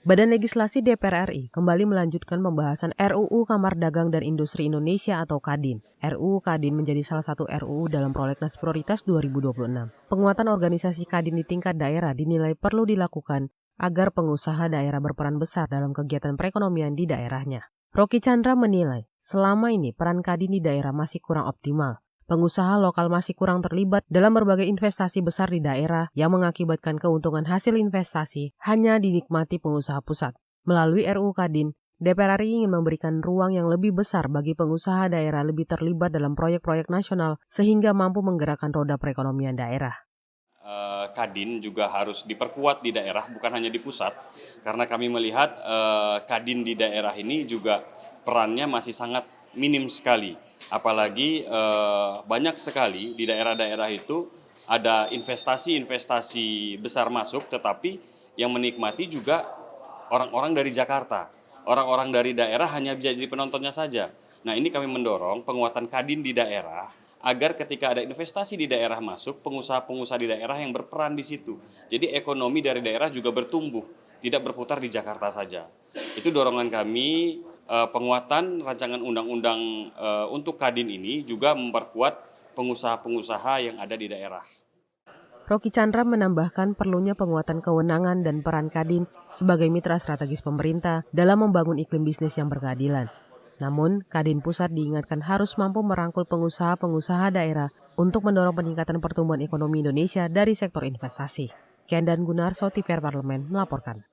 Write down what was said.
Badan Legislasi DPR RI kembali melanjutkan pembahasan RUU Kamar Dagang dan Industri Indonesia atau KADIN. RUU KADIN menjadi salah satu RUU dalam prolegnas prioritas 2026. Penguatan organisasi KADIN di tingkat daerah dinilai perlu dilakukan agar pengusaha daerah berperan besar dalam kegiatan perekonomian di daerahnya. Roky Chandra menilai, selama ini peran KADIN di daerah masih kurang optimal. Pengusaha lokal masih kurang terlibat dalam berbagai investasi besar di daerah yang mengakibatkan keuntungan hasil investasi hanya dinikmati pengusaha pusat. Melalui RUU KADIN, DPR RI ingin memberikan ruang yang lebih besar bagi pengusaha daerah lebih terlibat dalam proyek-proyek nasional sehingga mampu menggerakkan roda perekonomian daerah. KADIN juga harus diperkuat di daerah, bukan hanya di pusat, karena kami melihat KADIN di daerah ini juga perannya masih sangat minim sekali. Apalagi banyak sekali di daerah-daerah itu ada investasi besar masuk, tetapi yang menikmati juga orang-orang dari Jakarta. Orang-orang dari daerah hanya bisa jadi penontonnya saja. Nah, ini kami mendorong penguatan KADIN di daerah agar ketika ada investasi di daerah masuk, pengusaha-pengusaha di daerah yang berperan di situ. Jadi ekonomi dari daerah juga bertumbuh, tidak berputar di Jakarta saja. Itu dorongan kami. Penguatan rancangan undang-undang untuk KADIN ini juga memperkuat pengusaha-pengusaha yang ada di daerah. Roky Chandra menambahkan perlunya penguatan kewenangan dan peran KADIN sebagai mitra strategis pemerintah dalam membangun iklim bisnis yang berkeadilan. Namun, KADIN pusat diingatkan harus mampu merangkul pengusaha-pengusaha daerah untuk mendorong peningkatan pertumbuhan ekonomi Indonesia dari sektor investasi. Kian dan Gunarso, TVRI Parlemen, melaporkan.